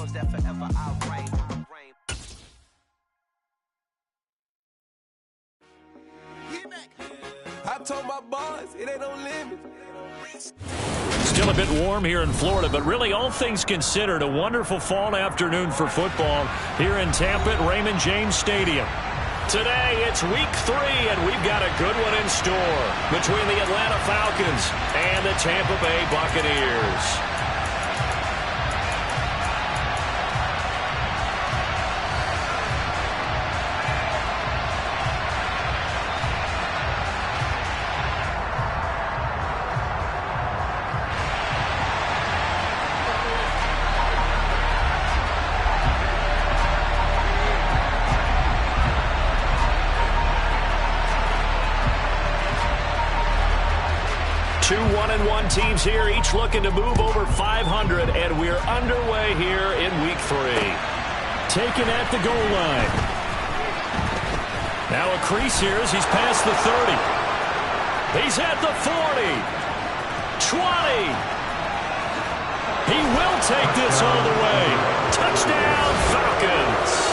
songs that forever I'll reign. I told my boys, it ain't no limit. Still a bit warm here in Florida, but really all things considered, a wonderful fall afternoon for football here in Tampa at Raymond James Stadium. Today, it's week 3, and we've got a good one in store between the Atlanta Falcons and the Tampa Bay Buccaneers. Two 1-1 teams here, each looking to move over 500, and we're underway here in week 3. Taken at the goal line. Now a crease here as he's past the 30. He's at the 40. 20. He will take this all the way. Touchdown, Falcons.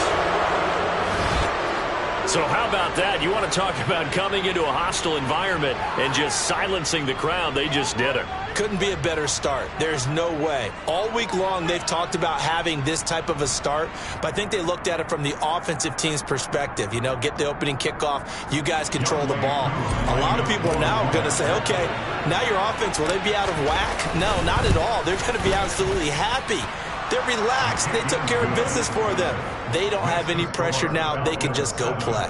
So how about that? You want to talk about coming into a hostile environment and just silencing the crowd. They just did it. Couldn't be a better start. There's no way. All week long, they've talked about having this type of a start, but I think they looked at it from the offensive team's perspective. You know, get the opening kickoff. You guys control the ball. A lot of people are now going to say, okay, now your offense, will they be out of whack? No, not at all. They're going to be absolutely happy. They're relaxed. They took care of business for them. They don't have any pressure now. They can just go play.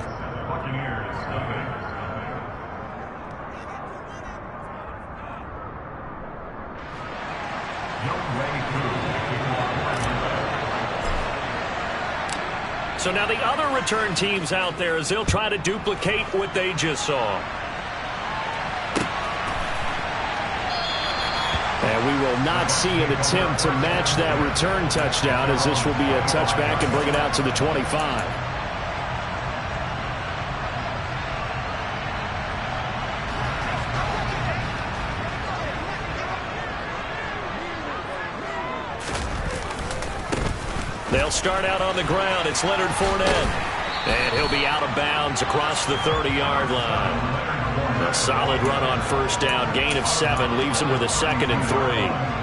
So now the other return teams out there as they'll try to duplicate what they just saw. And we will not see an attempt to match that return touchdown, as this will be a touchback and bring it out to the 25. They'll start out on the ground. It's Leonard Fournette. And he'll be out of bounds across the 30-yard line. A solid run on first down. Gain of 7 leaves him with a 2nd and 3.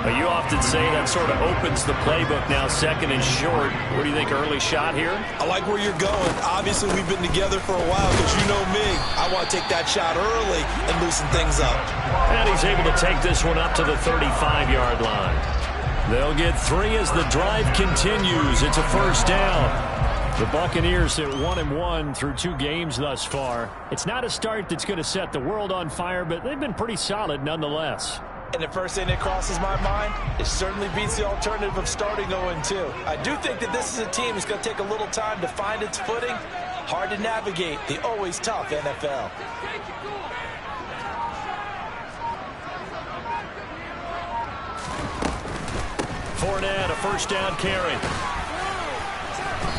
But you often say that sort of opens the playbook now, 2nd and short. What do you think, early shot here? I like where you're going. Obviously, we've been together for a while because you know me. I want to take that shot early and loosen things up. And he's able to take this one up to the 35-yard line. They'll get 3 as the drive continues. It's a first down. The Buccaneers at 1-1 through 2 games thus far. It's not a start that's going to set the world on fire, but they've been pretty solid nonetheless. And the first thing that crosses my mind, it certainly beats the alternative of starting 0-2. I do think that this is a team that's going to take a little time to find its footing. Hard to navigate the always tough NFL. Fournette, a first down carry.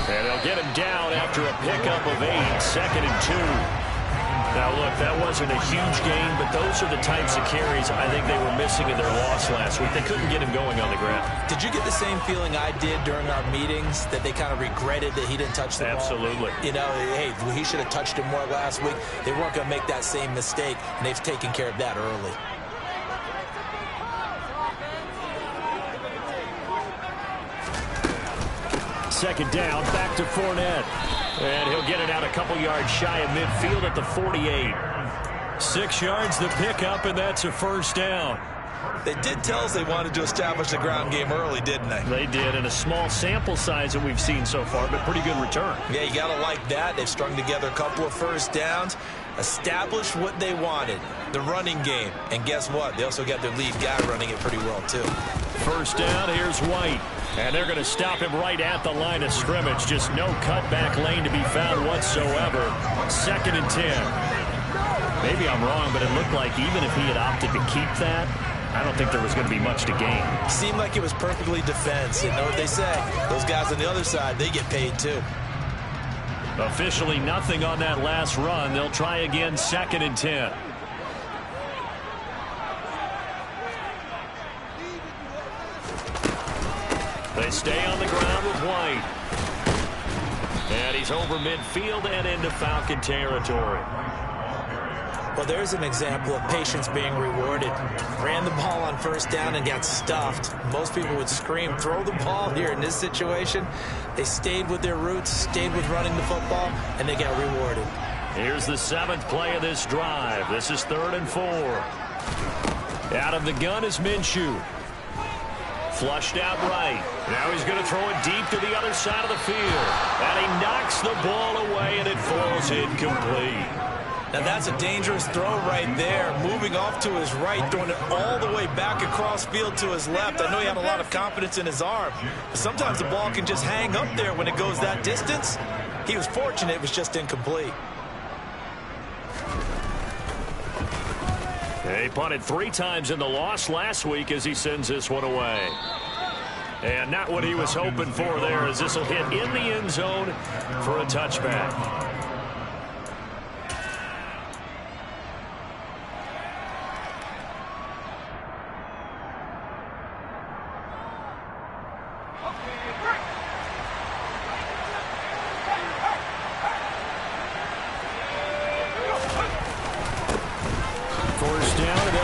And they'll get him down after a pickup of 8, 2nd and 2. Now, look, that wasn't a huge gain, but those are the types of carries I think they were missing in their loss last week. They couldn't get him going on the ground. Did you get the same feeling I did during our meetings, that they kind of regretted that he didn't touch the ball? Absolutely. You know, hey, he should have touched him more last week. They weren't going to make that same mistake, and they've taken care of that early. Second down, back to Fournette. And he'll get it out a couple yards shy of midfield at the 48. 6 yards the pickup, and that's a first down. They did tell us they wanted to establish the ground game early, didn't they? They did, and a small sample size that we've seen so far, but pretty good return. Yeah, you got to like that. They've strung together a couple of first downs, established what they wanted, the running game. And guess what? They also got their lead guy running it pretty well, too. First down, here's White. And they're going to stop him right at the line of scrimmage. Just no cutback lane to be found whatsoever. 2nd and 10. Maybe I'm wrong, but it looked like even if he had opted to keep that, I don't think there was going to be much to gain. Seemed like it was perfectly defense. You know what they say? Those guys on the other side, they get paid too. Officially nothing on that last run. They'll try again, 2nd and 10. They stay on the ground with White. And he's over midfield and into Falcon territory. Well, there's an example of patience being rewarded. Ran the ball on first down and got stuffed. Most people would scream, throw the ball here. In this situation, they stayed with their roots, stayed with running the football, and they got rewarded. Here's the 7th play of this drive. This is 3rd and 4. Out of the gun is Minshew. Flushed out right. Now he's going to throw it deep to the other side of the field. And he knocks the ball away, and it falls incomplete. Now that's a dangerous throw right there. Moving off to his right, throwing it all the way back across field to his left. I know he had a lot of confidence in his arm. But sometimes the ball can just hang up there when it goes that distance. He was fortunate it was just incomplete. He punted 3 times in the loss last week as he sends this one away. And not what he was hoping for there, as this will hit in the end zone for a touchback.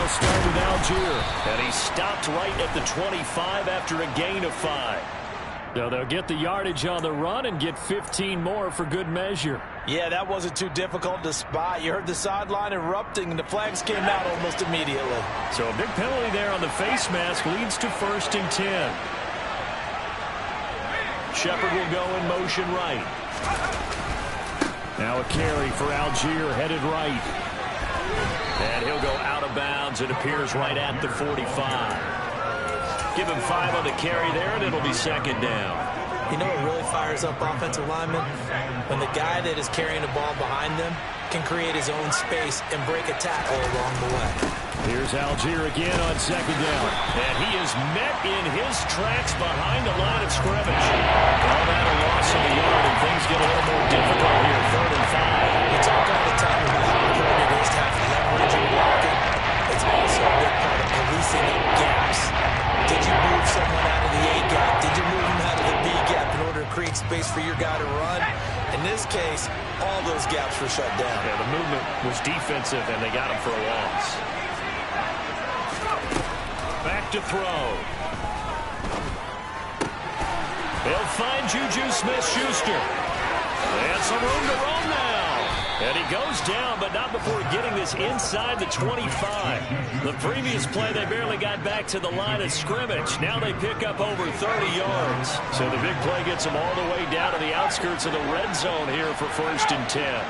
Start with Algier, and he stopped right at the 25 after a gain of 5. So they'll get the yardage on the run and get 15 more for good measure. Yeah, that wasn't too difficult to spot. You heard the sideline erupting, and the flags came out almost immediately. So a big penalty there on the face mask leads to 1st and 10. Shepard will go in motion right. Now a carry for Algier, headed right. And he'll go out of bounds. It appears right at the 45. Give him 5 on the carry there, and it'll be 2nd down. You know what really fires up offensive linemen? When the guy that is carrying the ball behind them can create his own space and break a tackle along the way. Here's Algier again on 2nd down. And he is met in his tracks behind the line of scrimmage. Call that a loss of a yard, and things get a little more difficult here, 3rd and 5. We talk all the time about how important it is to have leverage and blocking. It's also a big part of policing the gaps. Did you move someone out of the A gap? Did you move him out of the B gap in order to create space for your guy to run? In this case, all those gaps were shut down. Yeah, the movement was defensive, and they got him for a loss. Back to throw. They'll find Juju Smith-Schuster. And some room to roam now. And he goes down, but not before getting this inside the 25. The previous play, they barely got back to the line of scrimmage. Now they pick up over 30 yards. So the big play gets them all the way down to the outskirts of the red zone here for 1st and 10.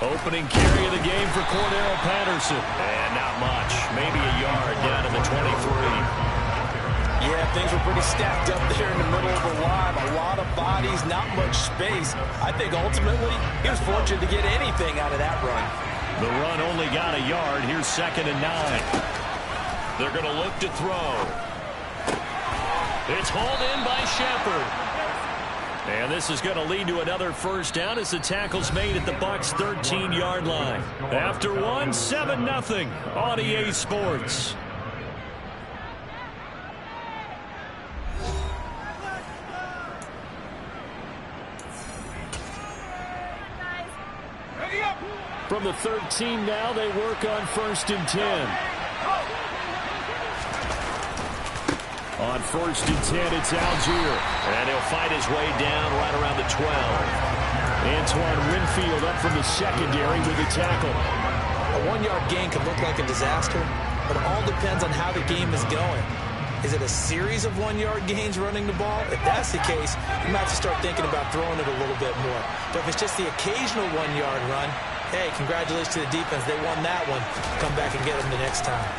Opening carry of the game for Cordero Patterson. And not much. Maybe a yard down to the 23. Yeah, things were pretty stacked up there in the middle of the line. A lot of bodies, not much space. I think ultimately he was fortunate to get anything out of that run. The run only got a yard. Here's 2nd and 9. They're going to look to throw. It's hauled in by Shepard. And this is going to lead to another 1st down as the tackle's made at the Bucs' 13-yard line. After one, 7-0 on EA Sports. From the 13 now, they work on 1st and 10. On 1st and 10, it's Algier. And he'll fight his way down right around the 12. Antoine Winfield up from the secondary with the tackle. A 1-yard gain could look like a disaster, but it all depends on how the game is going. Is it a series of 1-yard gains running the ball? If that's the case, you might have to start thinking about throwing it a little bit more. But if it's just the occasional 1-yard run, hey, congratulations to the defense. They won that one. Come back and get them the next time.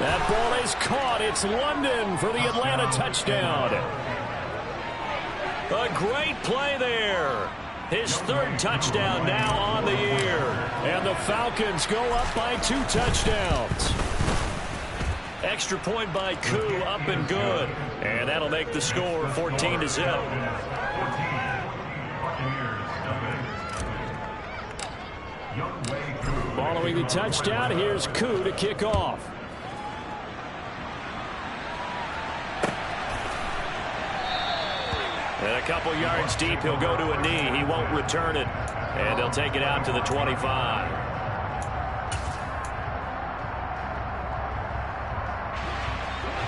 That ball is caught. It's London for the Atlanta touchdown. A great play there. His 3rd touchdown now on the year. And the Falcons go up by 2 touchdowns. Extra point by Koo, up and good. And that'll make the score 14-0. Young Wei Koo. Following the touchdown, here's Koo to kick off. And a couple yards deep, he'll go to a knee. He won't return it. And they'll take it out to the 25.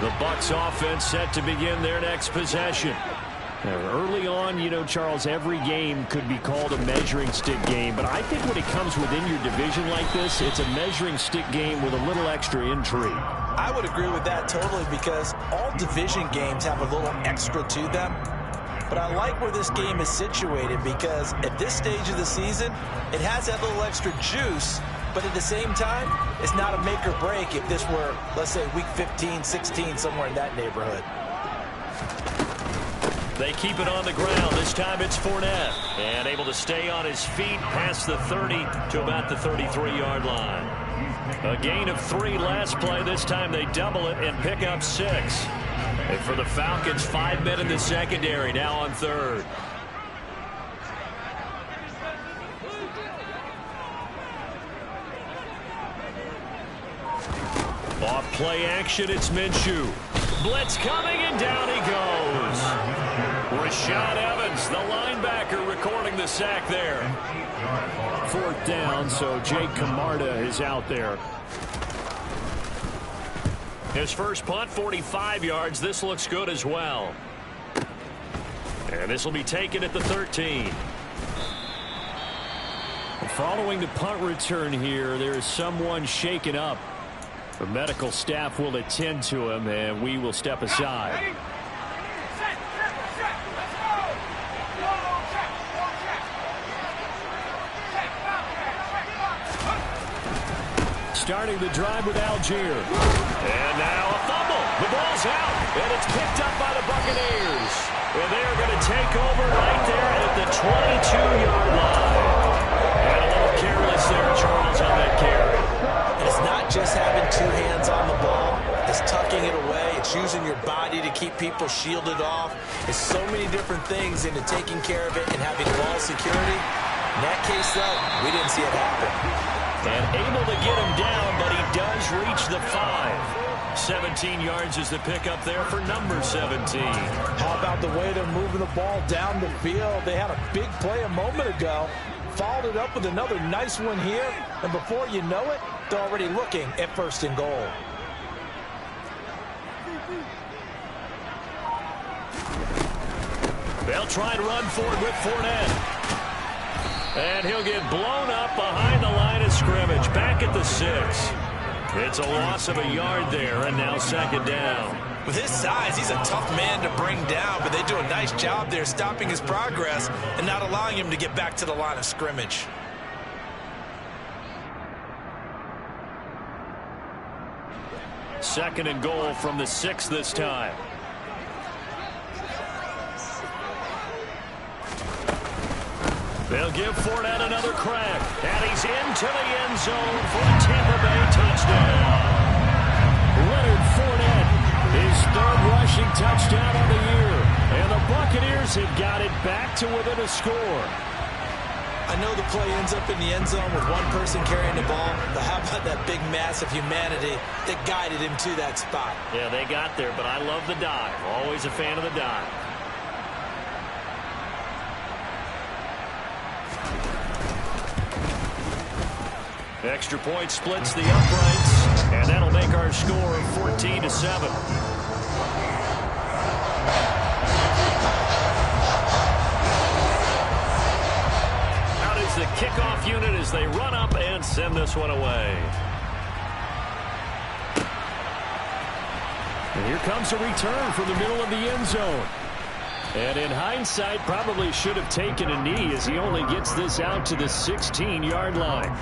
The Bucs offense set to begin their next possession. Early on, you know, Charles, every game could be called a measuring stick game. But I think when it comes within your division like this, it's a measuring stick game with a little extra intrigue. I would agree with that totally because all division games have a little extra to them. But I like where this game is situated because at this stage of the season, it has that little extra juice. But at the same time, it's not a make or break if this were, let's say, week 15, 16, somewhere in that neighborhood. They keep it on the ground. This time it's Fournette. And able to stay on his feet past the 30 to about the 33-yard line. A gain of 3 last play. This time they double it and pick up 6. And for the Falcons, 5 men in the secondary, now on third. Off play action, it's Minshew. Blitz coming, and down he goes. Rashad Evans, the linebacker, recording the sack there. 4th down, so Jake Camarda is out there. His first punt, 45 yards. This looks good as well. And this will be taken at the 13. Following the punt return here, there is someone shaken up. The medical staff will attend to him, and we will step aside. Starting the drive with Algier. And now a fumble. The ball's out, and it's picked up by the Buccaneers. And they're going to take over right there at the 22-yard line. And a little careless there, Charles, on that carry. And it's not just having 2 hands on the ball. It's tucking it away. It's using your body to keep people shielded off. It's so many different things into taking care of it and having ball security. In that case, though, we didn't see it happen. And able to get him down, but he does reach the 5. 17 yards is the pickup there for number 17. How about the way they're moving the ball down the field? They had a big play a moment ago. Followed it up with another nice one here. And before you know it, they're already looking at 1st and goal. They'll try and run forward with Fournette. And he'll get blown up behind the line of scrimmage. Back at the 6. It's a loss of a yard there, and now 2nd down. With his size, he's a tough man to bring down, but they do a nice job there stopping his progress and not allowing him to get back to the line of scrimmage. Second and goal from the 6 this time. They'll give Fournette another crack. And he's into the end zone for a Tampa Bay touchdown. Leonard Fournette, his 3rd rushing touchdown of the year. And the Buccaneers have got it back to within a score. I know the play ends up in the end zone with one person carrying the ball, but how about that big mass of humanity that guided him to that spot? Yeah, they got there, but I love the dive. Always a fan of the dive. Extra point splits the uprights, and that'll make our score 14-7. Out is the kickoff unit as they run up and send this one away. And here comes a return from the middle of the end zone. And in hindsight, probably should have taken a knee as he only gets this out to the 16-yard line.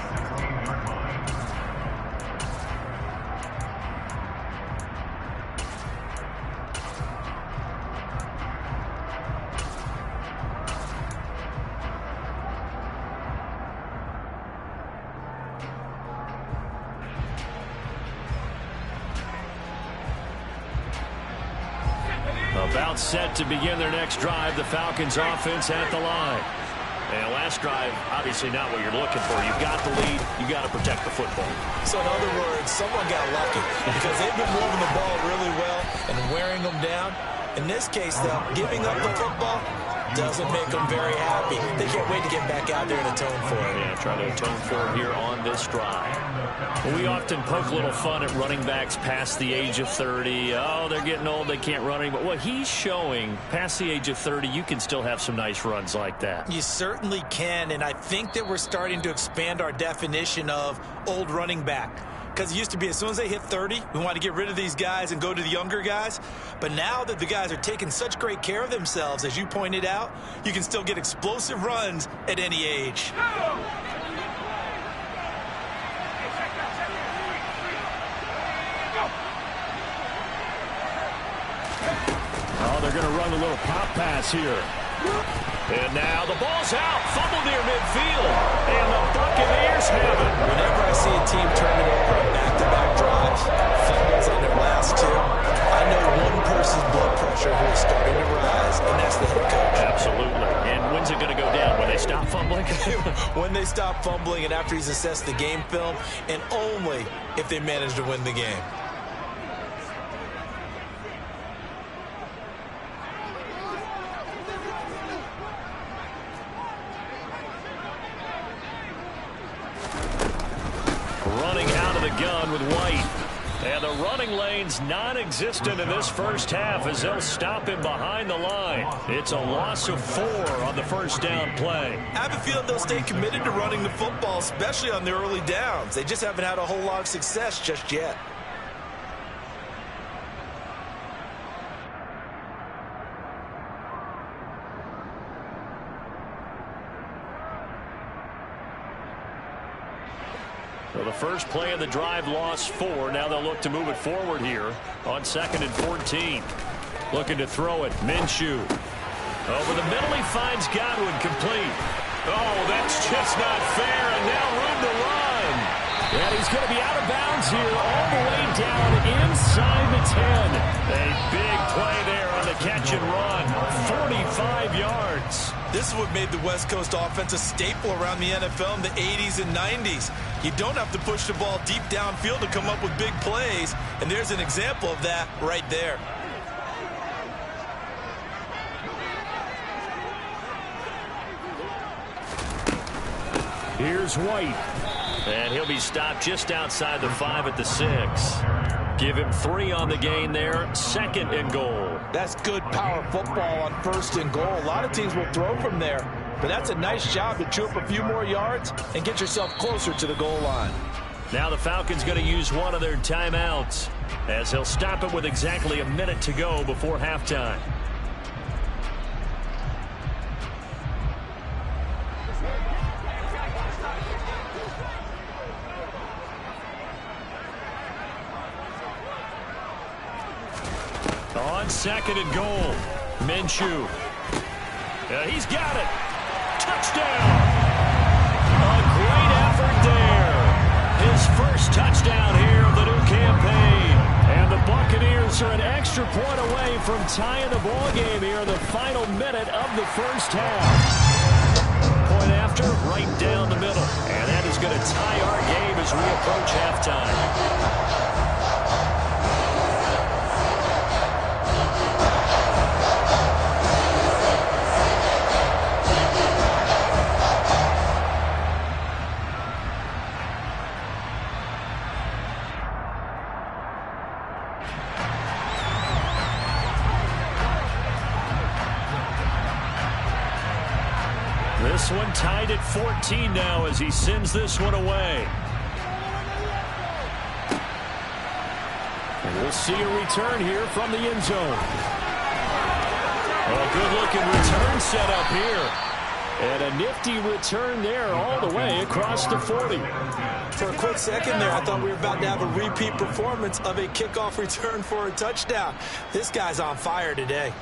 About set to begin their next drive. The Falcons offense at the line. And last drive, obviously not what you're looking for. You've got the lead. You've got to protect the football. So in other words, someone got lucky because they've been moving the ball really well and wearing them down. In this case, though, giving up the football doesn't make them very happy. They can't wait to get back out there and atone for it. Yeah, try to atone for it here on this drive. Well, we often poke a little fun at running backs past the age of 30. Oh, they're getting old, they can't run anymore. Well, he's showing past the age of 30, you can still have some nice runs like that. You certainly can, and I think that we're starting to expand our definition of old running back. Because it used to be as soon as they hit 30, we want to get rid of these guys and go to the younger guys. But now that the guys are taking such great care of themselves, as you pointed out, you can still get explosive runs at any age. Oh, they're going to run a little pop pass here. And now the ball's out. Fumble near midfield. And the Buccaneers have it. Whenever I see a team turn it over on back-to-back drives, fumbles on their last two, I know one person's blood pressure who is starting to rise, and that's the head coach. Absolutely. And when's it going to go down? When they stop fumbling? When they stop fumbling and after he's assessed the game film, and only if they manage to win the game. Running out of the gun with White. And the running lane's non-existent in this first half as they'll stop him behind the line. It's a loss of 4 on the first down play. I have a feeling they'll stay committed to running the football, especially on the early downs. They just haven't had a whole lot of success just yet. So the first play of the drive lost 4. Now they'll look to move it forward here on 2nd and 14. Looking to throw it. Minshew. Over the middle, he finds Godwin complete. Oh, that's just not fair, and now room to run. And he's going to be out of bounds here all the way down inside the 10. A big play there on the catch and run. 45 yards. This is what made the West Coast offense a staple around the NFL in the 80s and 90s. You don't have to push the ball deep downfield to come up with big plays, and there's an example of that right there. Here's White. And he'll be stopped just outside the 5 at the 6. Give him 3 on the gain there. 2nd and goal. That's good power football on 1st and goal. A lot of teams will throw from there, but that's a nice job to chew up a few more yards and get yourself closer to the goal line. Now the Falcons going to use one of their timeouts as he'll stop it with exactly a minute to go before halftime. On 2nd and goal, Minshew. He's got it. Touchdown. A great effort there. His first touchdown here of the new campaign. And the Buccaneers are an extra point away from tying the ball game here in the final minute of the first half. Point after, right down the middle. And that is going to tie our game as we approach halftime. This one tied at 14 now as he sends this one away. And we'll see a return here from the end zone. A good-looking return set up here. And a nifty return there all the way across the 40. For a quick second there, I thought we were about to have a repeat performance of a kickoff return for a touchdown. This guy's on fire today.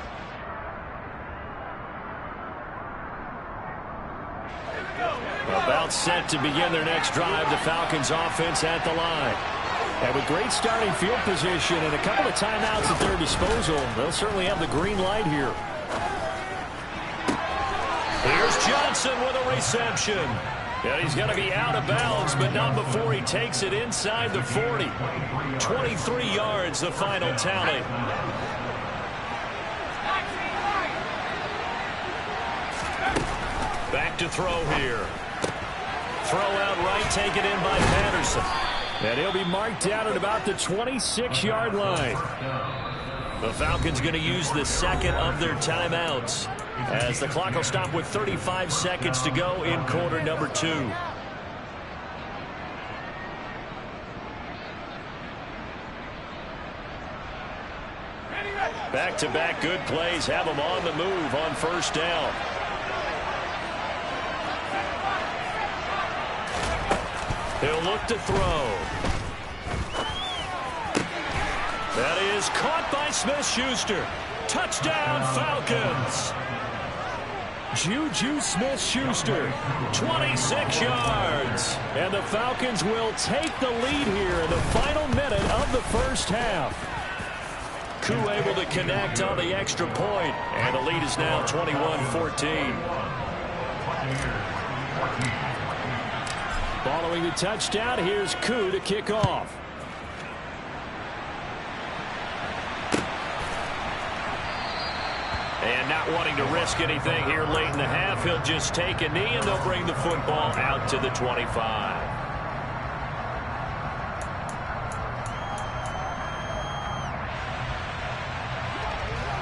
About set to begin their next drive, the Falcons offense at the line. And with great starting field position and a couple of timeouts at their disposal, they'll certainly have the green light here. Here's Jones. Johnson with a reception. And he's going to be out of bounds, but not before he takes it inside the 40. 23 yards, the final tally. Back to throw here. Throw out right, taken in by Patterson. And he'll be marked down at about the 26-yard line. The Falcons going to use the second of their timeouts, as the clock will stop with 35 seconds to go in quarter number 2. Back-to-back good plays have them on the move on first down. He'll look to throw. That is caught by Smith-Schuster. Touchdown, Falcons. Juju Smith-Schuster, 26 yards. And the Falcons will take the lead here in the final minute of the first half. Koo able to connect on the extra point, and the lead is now 21-14. Following the touchdown, here's Koo to kick off. And not wanting to risk anything here late in the half, he'll just take a knee, and they'll bring the football out to the 25.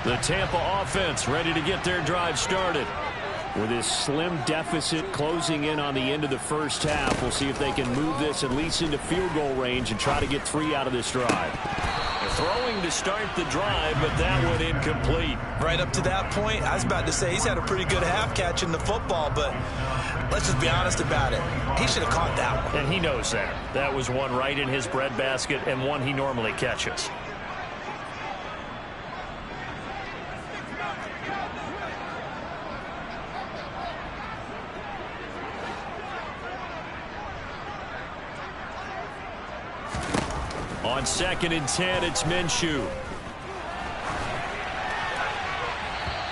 The Tampa offense ready to get their drive started. With this slim deficit closing in on the end of the first half, we'll see if they can move this at least into field goal range and try to get 3 out of this drive. Throwing to start the drive, but that one incomplete. Right up to that point, I was about to say he's had a pretty good half catching the football, but let's just be honest about it. He should have caught that one. And he knows that. That was one right in his breadbasket and one he normally catches. On 2nd and 10, it's Minshew.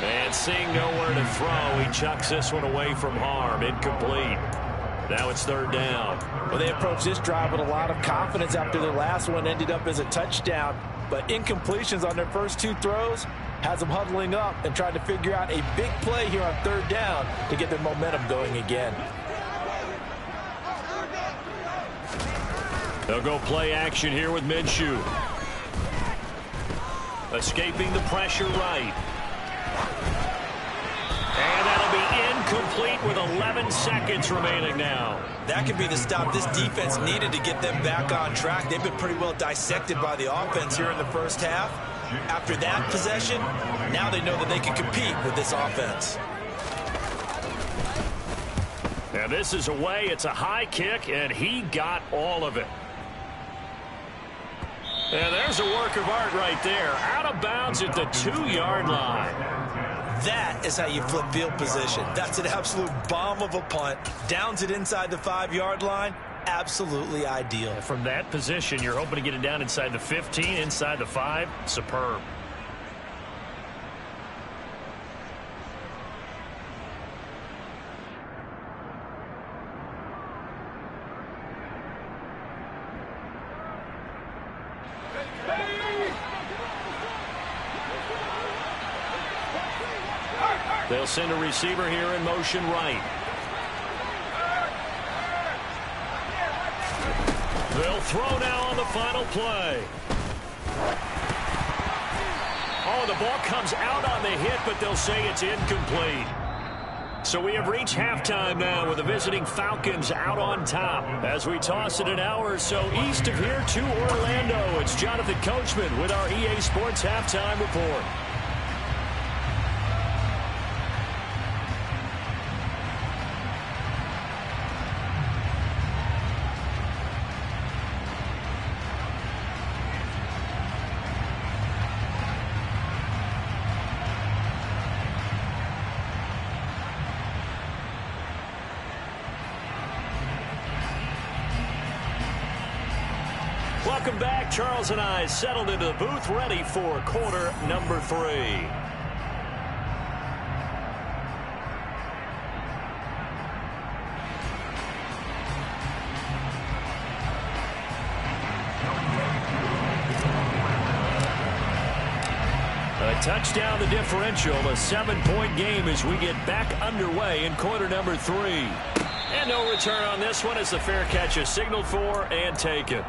And seeing nowhere to throw, he chucks this one away from harm. Incomplete. Now it's 3rd down. Well, they approached this drive with a lot of confidence after their last one ended up as a touchdown. But incompletions on their first 2 throws has them huddling up and trying to figure out a big play here on 3rd down to get their momentum going again. They'll go play action here with Minshew. Escaping the pressure right. And that'll be incomplete with 11 seconds remaining now. That could be the stop this defense needed to get them back on track. They've been pretty well dissected by the offense here in the first half. After that possession, now they know that they can compete with this offense. And this is away. It's a high kick, and he got all of it. And there's a work of art right there. Out of bounds at the 2-yard line. That is how you flip field position. That's an absolute bomb of a punt. Downs it inside the 5-yard line. Absolutely ideal. From that position, you're hoping to get it down inside the 15, inside the 5. Superb. They'll send a receiver here in motion right. They'll throw now on the final play. Oh, the ball comes out on the hit, but they'll say it's incomplete. So we have reached halftime now with the visiting Falcons out on top. As we toss it an hour or so east of here to Orlando, it's Jonathan Coachman with our EA Sports Halftime Report. Welcome back. Charles and I settled into the booth, ready for quarter number 3. Touchdown the differential. A 7-point game as we get back underway in quarter number 3. And no return on this one as the fair catch is signaled for and taken.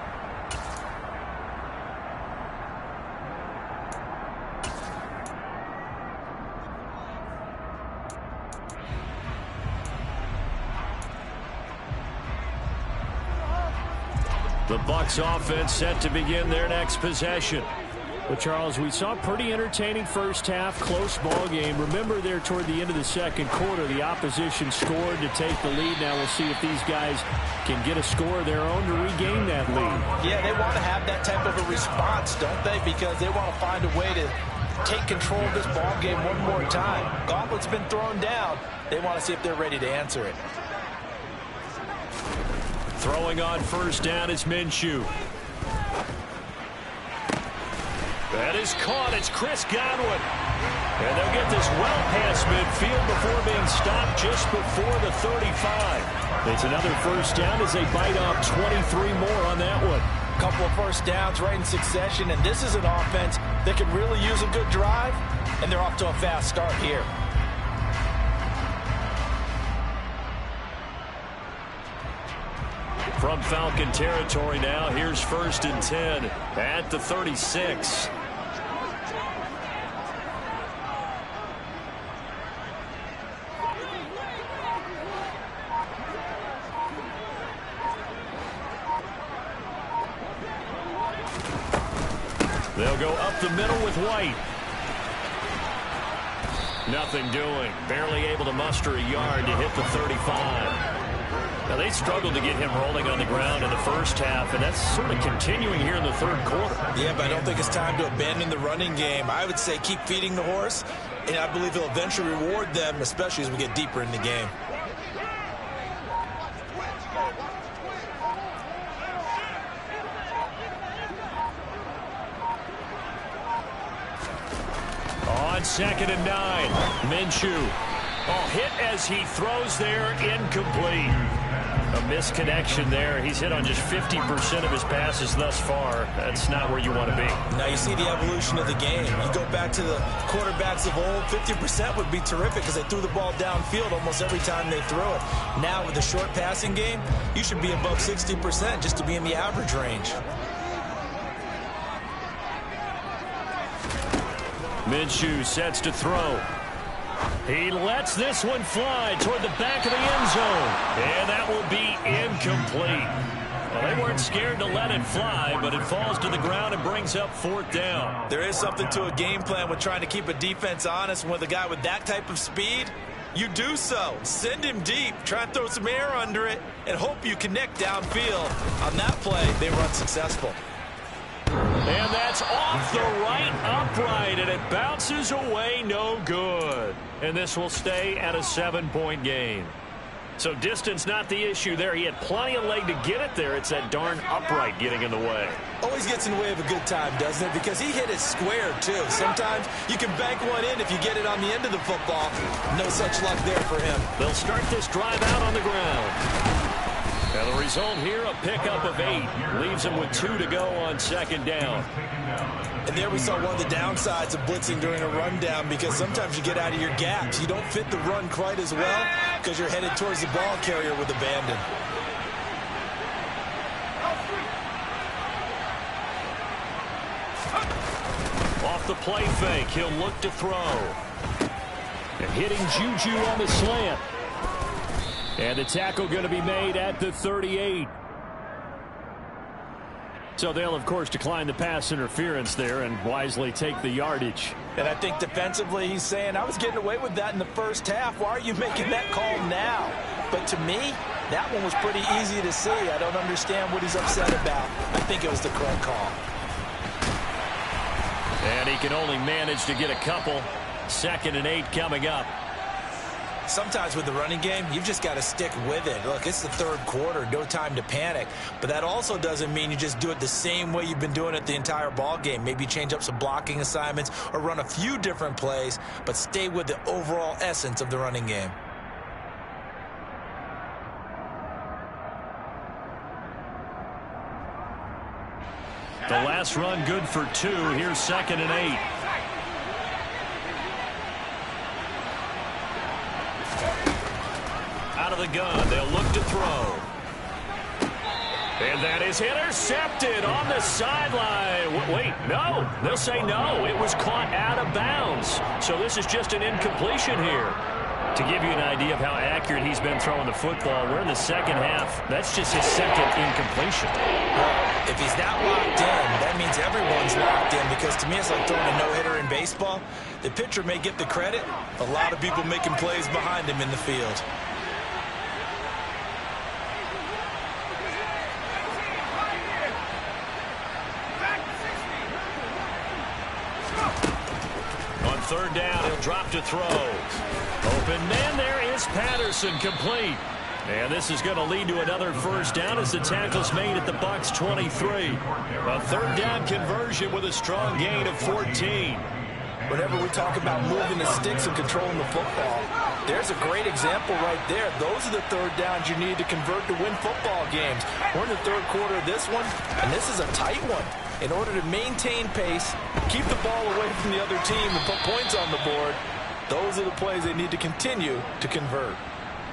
The Bucs offense set to begin their next possession. But, Charles, we saw a pretty entertaining first half, close ball game. Remember there toward the end of the second quarter, the opposition scored to take the lead. Now we'll see if these guys can get a score of their own to regain that lead. Yeah, they want to have that type of a response, don't they? Because they want to find a way to take control of this ball game one more time. Gauntlet's been thrown down. They want to see if they're ready to answer it. Throwing on first down is Minshew. That is caught. It's Chris Godwin. And they'll get this well past midfield before being stopped just before the 35. It's another first down as they bite off 23 more on that one. Couple of first downs right in succession, and this is an offense that could really use a good drive, and they're off to a fast start here. From Falcon territory now, here's 1st and 10 at the 36. They'll go up the middle with White. Nothing doing. Barely able to muster a yard to hit the 35. Now, they struggled to get him rolling on the ground in the first half, and that's sort of continuing here in the third quarter. Yeah, but I don't think it's time to abandon the running game. I would say keep feeding the horse, and I believe he'll eventually reward them, especially as we get deeper in the game. On 2nd and 9, Minshew. Oh, hit as he throws there, incomplete. A misconnection there. He's hit on just 50% of his passes thus far. That's not where you want to be. Now you see the evolution of the game. You go back to the quarterbacks of old, 50% would be terrific because they threw the ball downfield almost every time they threw it. Now with the short passing game, you should be above 60% just to be in the average range. Minshew sets to throw. He lets this one fly toward the back of the end zone. And that will be incomplete. Well, they weren't scared to let it fly, but it falls to the ground and brings up 4th down. There is something to a game plan with trying to keep a defense honest. With a guy with that type of speed, you do so. Send him deep. Try and throw some air under it and hope you connect downfield. On that play, they were unsuccessful. And that's off the right upright, and it bounces away no good. And this will stay at a 7-point game. So distance not the issue there. He had plenty of leg to get it there. It's that darn upright getting in the way. Always gets in the way of a good time, doesn't it? Because he hit it square, too. Sometimes you can bank one in if you get it on the end of the football. No such luck there for him. They'll start this drive out on the ground. And the result here, a pickup of 8. Leaves him with 2 to go on 2nd down. And there we saw one of the downsides of blitzing during a rundown, because sometimes you get out of your gaps. You don't fit the run quite as well because you're headed towards the ball carrier with abandon. Off the play fake, he'll look to throw. And hitting Juju on the slant. And the tackle going to be made at the 38. So they'll, of course, decline the pass interference there and wisely take the yardage. And I think defensively he's saying, I was getting away with that in the first half. Why are you making that call now? But to me, that one was pretty easy to see. I don't understand what he's upset about. I think it was the correct call. And he can only manage to get a couple. 2nd and 8 coming up. Sometimes with the running game, you've just got to stick with it. Look, it's the third quarter, no time to panic. But that also doesn't mean you just do it the same way you've been doing it the entire ball game. Maybe change up some blocking assignments or run a few different plays, but stay with the overall essence of the running game. The last run good for 2. Here's 2nd and 8. of the gun. They'll look to throw. And that is intercepted on the sideline. Wait, no. They'll say no. It was caught out of bounds. So this is just an incompletion here. To give you an idea of how accurate he's been throwing the football, we're in the second half. That's just his second incompletion. Well, if he's not locked in, that means everyone's locked in, because to me it's like throwing a no-hitter in baseball. The pitcher may get the credit. A lot of people making plays behind him in the field. On third down, he'll drop to throw. Open man, there is Patterson, complete. And this is going to lead to another first down as the tackle's made at the Bucs 23. A third down conversion with a strong gain of 14. Whenever we talk about moving the sticks and controlling the football, there's a great example right there. Those are the third downs you need to convert to win football games. We're in the third quarter of this one, and this is a tight one. In order to maintain pace, keep the ball away from the other team, and put points on the board, those are the plays they need to continue to convert.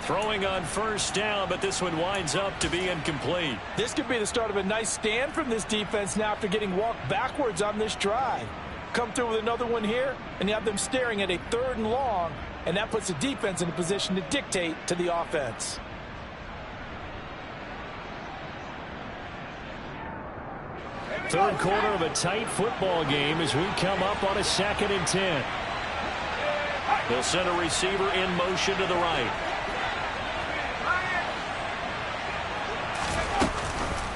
Throwing on first down, but this one winds up to be incomplete. This could be the start of a nice stand from this defense now after getting walked backwards on this drive. Come through with another one here, and you have them staring at a 3rd and long, and that puts the defense in a position to dictate to the offense. Third quarter of a tight football game as we come up on a 2nd and 10. They'll send a receiver in motion to the right.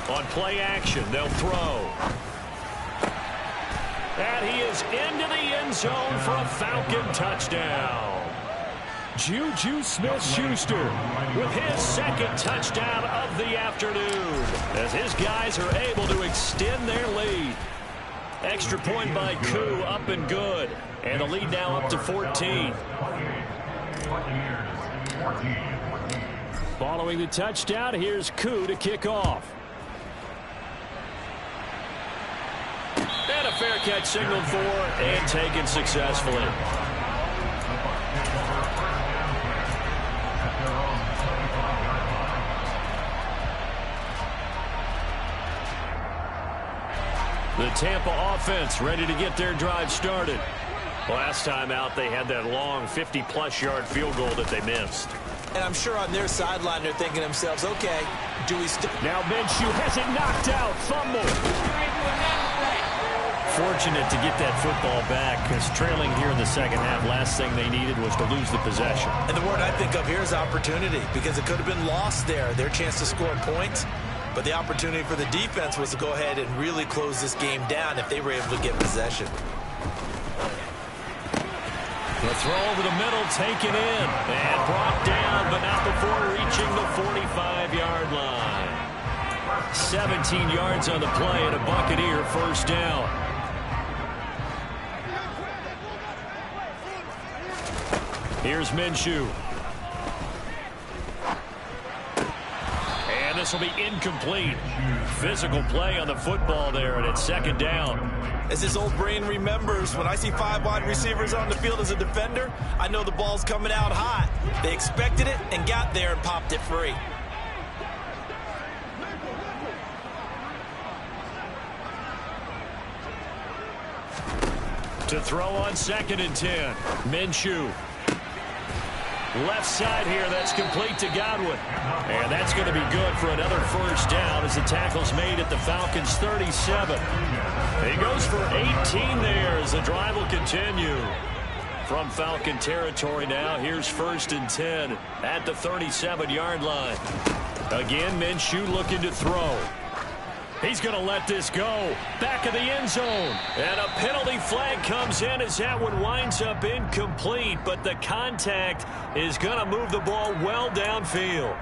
On play action, they'll throw. And he is into the end zone for a Falcon touchdown. Juju Smith-Schuster with his 2nd touchdown of the afternoon as his guys are able to extend their lead. Extra point by Koo, up and good. And the lead now up to 14. Following the touchdown, here's Koo to kick off. And a fair catch signaled for and taken successfully. The Tampa offense ready to get their drive started. Last time out, they had that long 50-plus yard field goal that they missed. And I'm sure on their sideline they're thinking to themselves, okay, do we still... Now Minshew has it knocked out. Fumble. Fortunate to get that football back, because trailing here in the second half, last thing they needed was to lose the possession. And the word I think of here is opportunity, because it could have been lost there, their chance to score points. But the opportunity for the defense was to go ahead and really close this game down if they were able to get possession. The throw over the middle, taken in, and brought down, but not before reaching the 45-yard line. 17 yards on the play, and a Buccaneer first down. Here's Minshew. And this will be incomplete. Physical play on the football there, and it's 2nd down. As his old brain remembers, when I see 5 wide receivers on the field as a defender, I know the ball's coming out hot. They expected it and got there and popped it free. To throw on 2nd and 10. Minshew. Left side here, that's complete to Godwin. And that's going to be good for another first down as the tackle's made at the Falcons' 37. He goes for 18 there as the drive will continue. From Falcon territory now, here's 1st and 10 at the 37-yard line. Again, Minshew looking to throw. He's going to let this go. Back of the end zone. And a penalty flag comes in as that one winds up incomplete. But the contact is going to move the ball well downfield.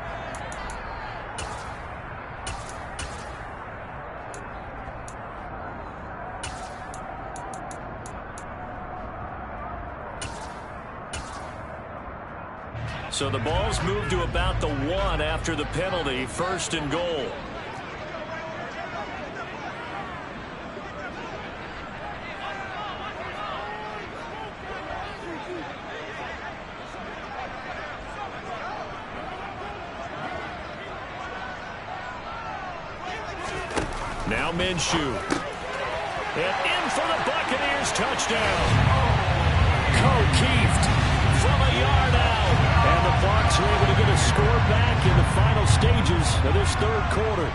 So the ball's moved to about the 1 after the penalty. 1st and goal. Now Minshew. And in for the Buccaneers touchdown. O'Keefe from a yard out. And the Bucs are able to get a score back in the final stages of this third quarter.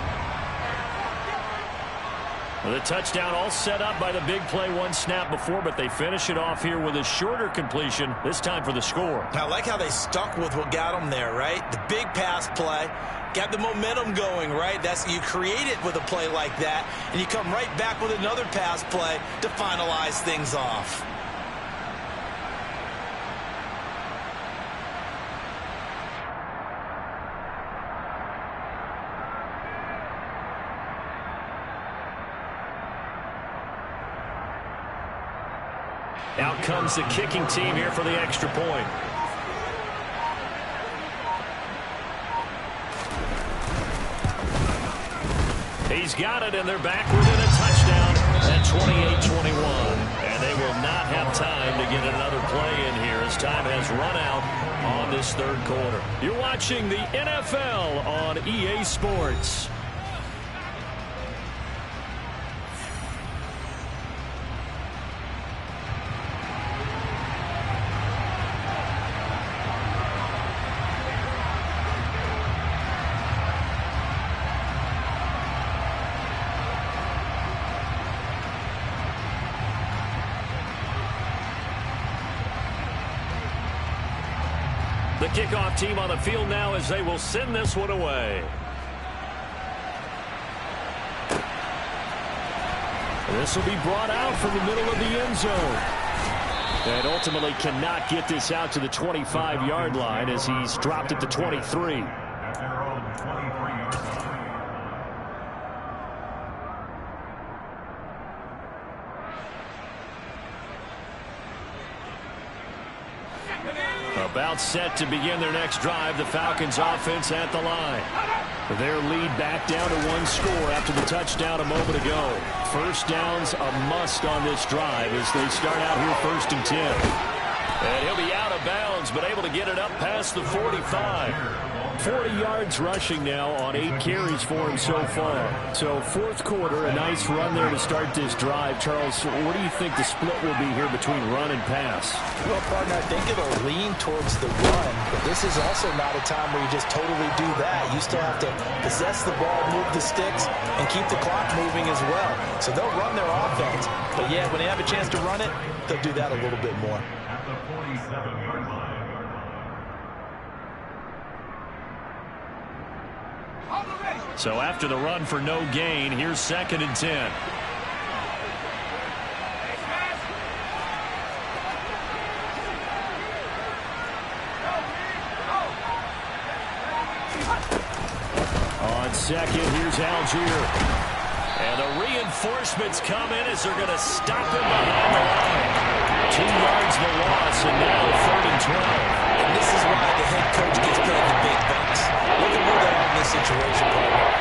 The touchdown all set up by the big play one snap before, but they finish it off here with a shorter completion, this time for the score. I like how they stuck with what got them there, right? The big pass play, got the momentum going, right? You create it with a play like that, and you come right back with another pass play to finalize things off. Out comes the kicking team here for the extra point. He's got it, and they're back within a touchdown at 28-21. And they will not have time to get another play in here as time has run out on this third quarter. You're watching the NFL on EA Sports. The kickoff team on the field now as they will send this one away. This will be brought out from the middle of the end zone. And ultimately cannot get this out to the 25-yard line as he's dropped it to 23. About set to begin their next drive, the Falcons offense at the line. Their lead back down to one score after the touchdown a moment ago. First down's a must on this drive as they start out here 1st and 10. And he'll be out of bounds, but able to get it up past the 45. 40 yards rushing now on 8 carries for him so far. So fourth quarter, a nice run there to start this drive. Charles, what do you think the split will be here between run and pass? Well, partner, I think it'll lean towards the run, but this is also not a time where you just totally do that. You still have to possess the ball, move the sticks, and keep the clock moving as well. So they'll run their offense, but yeah, when they have a chance to run it, they'll do that a little bit more. At the 47-yard line. So after the run for no gain, here's 2nd and 10. On second, here's Algier. And the reinforcements come in as they're going to stop him behind the line. 2 yards the loss, and now 3rd and 12. And this is why the head coach gets paid the big bucks. Look at where they are in this situation, partner.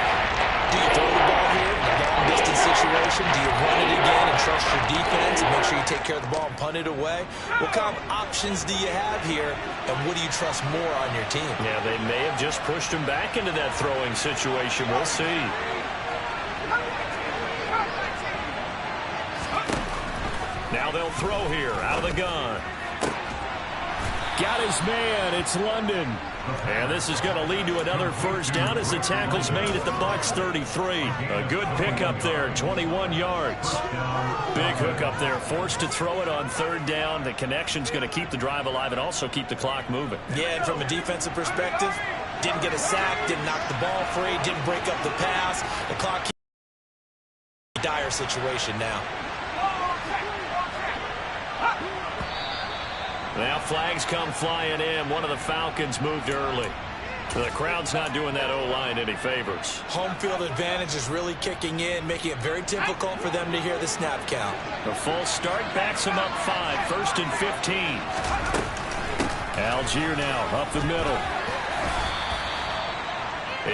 Do you throw the ball here in a long-distance situation? Do you run it again and trust your defense and make sure you take care of the ball and punt it away? What kind of options do you have here, and what do you trust more on your team? Yeah, they may have just pushed him back into that throwing situation. We'll see. Now they'll throw here out of the gun. Got his man. It's London. And this is going to lead to another first down as the tackle's made at the Bucs 33. A good pickup there, 21 yards. Big hook up there, forced to throw it on 3rd down. The connection's going to keep the drive alive and also keep the clock moving. Yeah, and from a defensive perspective, didn't get a sack, didn't knock the ball free, didn't break up the pass. The clock keeps a dire situation now. Now flags come flying in. One of the Falcons moved early. The crowd's not doing that O-line any favors. Home field advantage is really kicking in, making it very difficult for them to hear the snap count. The full start backs them up 5. 1st and 15. Algier now up the middle.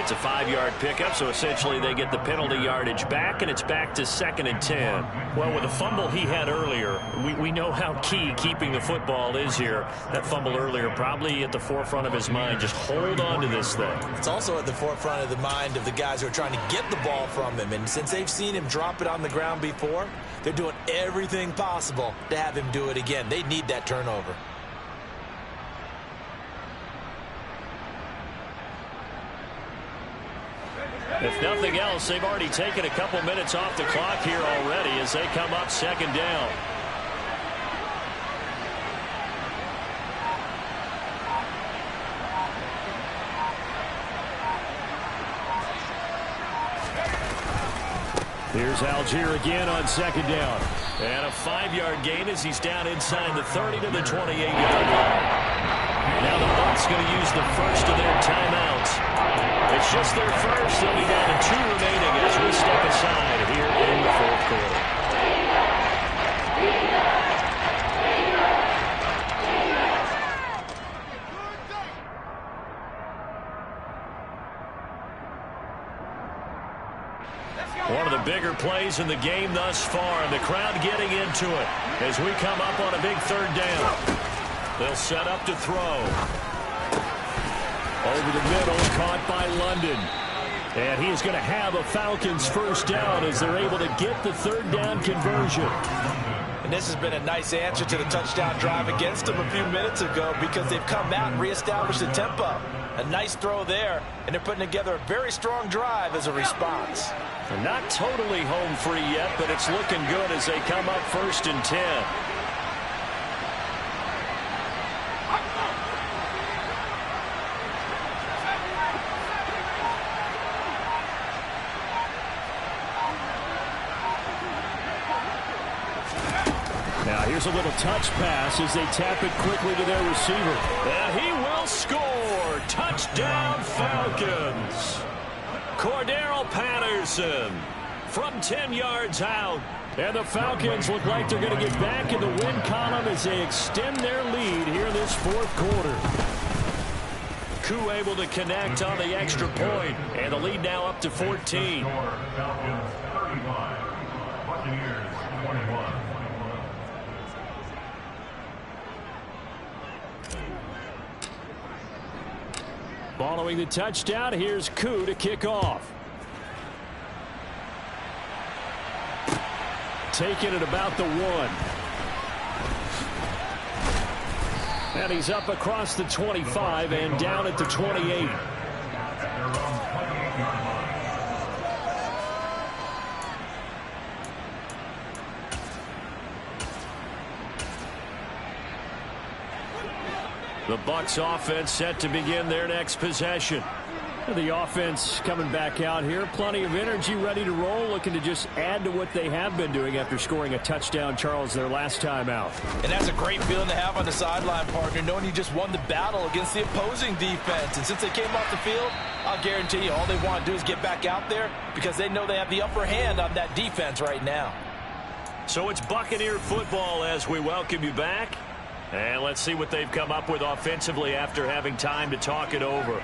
It's a 5-yard pickup, so essentially they get the penalty yardage back, and it's back to 2nd and 10. Well, with the fumble he had earlier, we know how key keeping the football is here. That fumble earlier probably at the forefront of his mind. Just hold on to this thing. It's also at the forefront of the mind of the guys who are trying to get the ball from him. And since they've seen him drop it on the ground before, they're doing everything possible to have him do it again. They need that turnover. If nothing else, they've already taken a couple minutes off the clock here already as they come up 2nd down. Here's Algier again on 2nd down. And a 5-yard gain as he's down inside the 30 to the 28-yard line. Now the Bucs going to use the first of their timeouts. It's just their first. They'll be down to 2 remaining as we step aside here in the 4th quarter. One of the bigger plays in the game thus far, and the crowd getting into it as we come up on a big 3rd down. They'll set up to throw. Over the middle, caught by London. And he's going to have a Falcons first down as they're able to get the 3rd down conversion. And this has been a nice answer to the touchdown drive against them a few minutes ago because they've come out and reestablished the tempo. A nice throw there, and they're putting together a very strong drive as a response. They're not totally home free yet, but it's looking good as they come up 1st and 10. Now here's a little touch pass as they tap it quickly to their receiver. And he will score. Touchdown Falcons. Cordero Patterson from 10 yards out. And the Falcons look like they're going to get back in the win column as they extend their lead here in this 4th quarter. Koo able to connect on the extra point, and the lead now up to 14. Falcons 35, Buccaneers 21. Following the touchdown, here's Koo to kick off. Taking it about the 1. And he's up across the 25 and down at the 28. The Bucs offense set to begin their next possession. The offense coming back out here. Plenty of energy, ready to roll, looking to just add to what they have been doing after scoring a touchdown, Charles, their last time out. And that's a great feeling to have on the sideline, partner, knowing you just won the battle against the opposing defense. And since they came off the field, I'll guarantee you all they want to do is get back out there because they know they have the upper hand on that defense right now. So it's Buccaneer football as we welcome you back. And let's see what they've come up with offensively after having time to talk it over.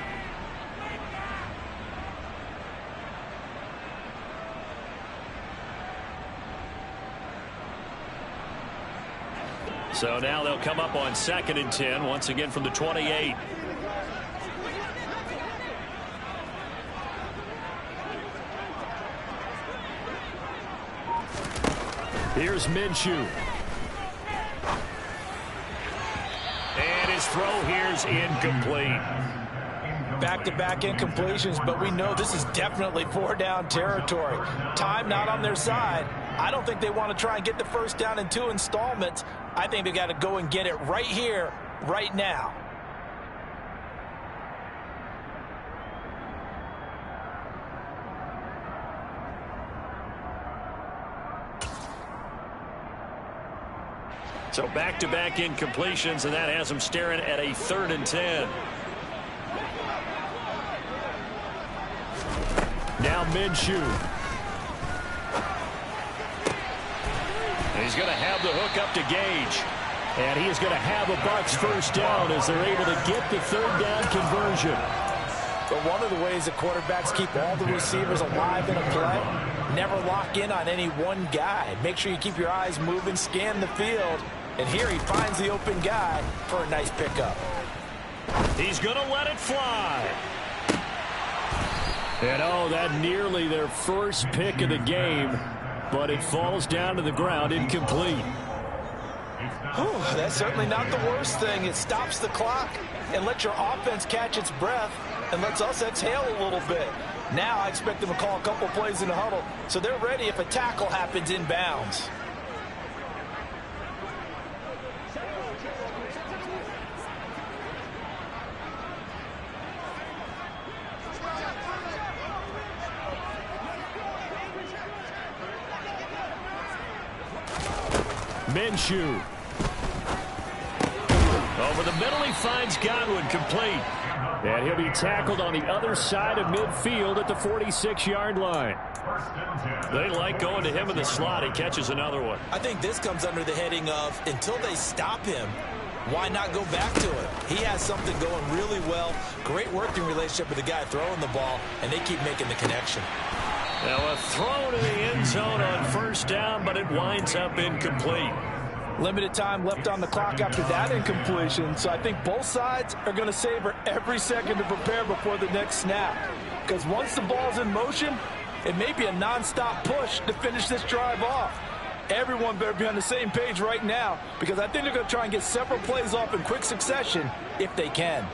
So now they'll come up on 2nd and 10, once again from the 28. Here's Minshew. And his throw here's incomplete. Back-to-back incompletions, but we know this is definitely 4-down territory. Time not on their side. I don't think they want to try and get the first down in 2 installments. I think they got to go and get it right here, right now. So back-to-back incompletions, and that has them staring at a 3rd and 10. Now Minshew. He's going to have the hook up to Gage. And he is going to have a Bucs first down as they're able to get the 3rd down conversion. But one of the ways that quarterbacks keep all the receivers alive in a play, never lock in on any one guy. Make sure you keep your eyes moving, scan the field. And here he finds the open guy for a nice pickup. He's going to let it fly. And oh, that nearly their first pick of the game, but it falls down to the ground incomplete. Whew, that's certainly not the worst thing. It stops the clock and lets your offense catch its breath and lets us exhale a little bit. Now I expect them to call a couple plays in the huddle so they're ready if a tackle happens inbounds. Minshew. Over the middle, he finds Godwin, complete. And he'll be tackled on the other side of midfield at the 46-yard line. They like going to him in the slot. He catches another one. I think this comes under the heading of, until they stop him, why not go back to it? He has something going really well. Great working relationship with the guy throwing the ball, and they keep making the connection. Now a throw to the end zone on first down, but it winds up incomplete. Limited time left on the clock after that incompletion, so I think both sides are going to savor every second to prepare before the next snap. Because once the ball's in motion, it may be a non-stop push to finish this drive off. Everyone better be on the same page right now, because I think they're going to try and get several plays off in quick succession if they can.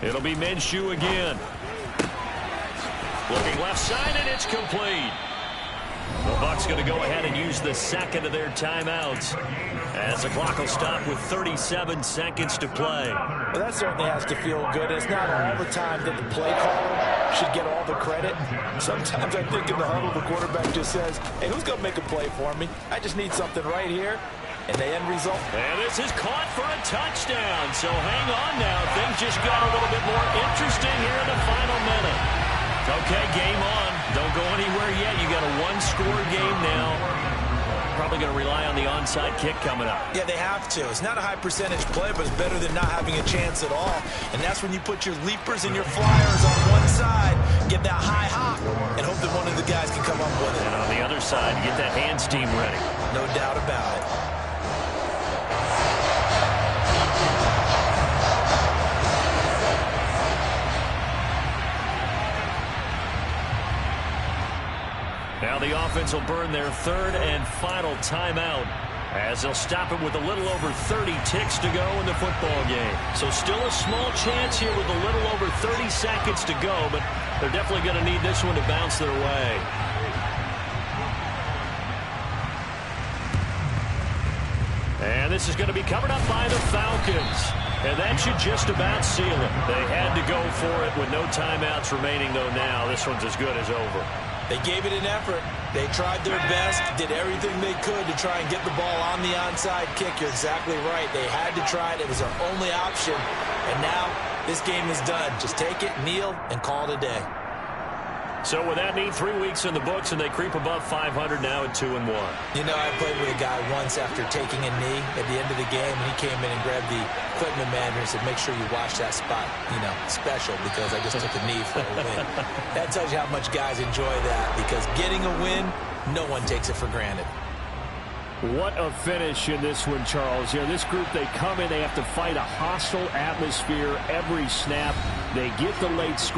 It'll be Minshew again. Looking left side, and it's complete. The Bucs going to go ahead and use the second of their timeouts as the clock will stop with 37 seconds to play. Well, that certainly has to feel good. It's not all the time that the play caller should get all the credit. Sometimes I think in the huddle, the quarterback just says, hey, who's going to make a play for me? I just need something right here. And the end result. And this is caught for a touchdown. So hang on now. Things just got a little bit more interesting here in the final minute. Okay, game on. Don't go anywhere yet. You got a one-score game now. Probably going to rely on the onside kick coming up. Yeah, they have to. It's not a high percentage play, but it's better than not having a chance at all. And that's when you put your leapers and your flyers on one side, get that high hop, and hope that one of the guys can come up with it. And on the other side, get that hands team ready. No doubt about it. Now the offense will burn their third and final timeout as they'll stop it with a little over 30 ticks to go in the football game. So still a small chance here with a little over 30 seconds to go, but they're definitely going to need this one to bounce their way. And this is going to be covered up by the Falcons. And that should just about seal it. They had to go for it with no timeouts remaining, though now this one's as good as over. They gave it an effort. They tried their best, did everything they could to try and get the ball on the onside kick. You're exactly right. They had to try it. It was their only option. And now this game is done. Just take it, kneel, and call it a day. So with that neat 3 weeks in the books, and they creep above 500 now at 2-1. You know, I played with a guy once after taking a knee at the end of the game, and he came in and grabbed the equipment manager and said, make sure you watch that spot, you know, special, because I just took a knee for a win. That tells you how much guys enjoy that, because getting a win, no one takes it for granted. What a finish in this one, Charles. You know, this group, they come in, they have to fight a hostile atmosphere every snap. They get the late score.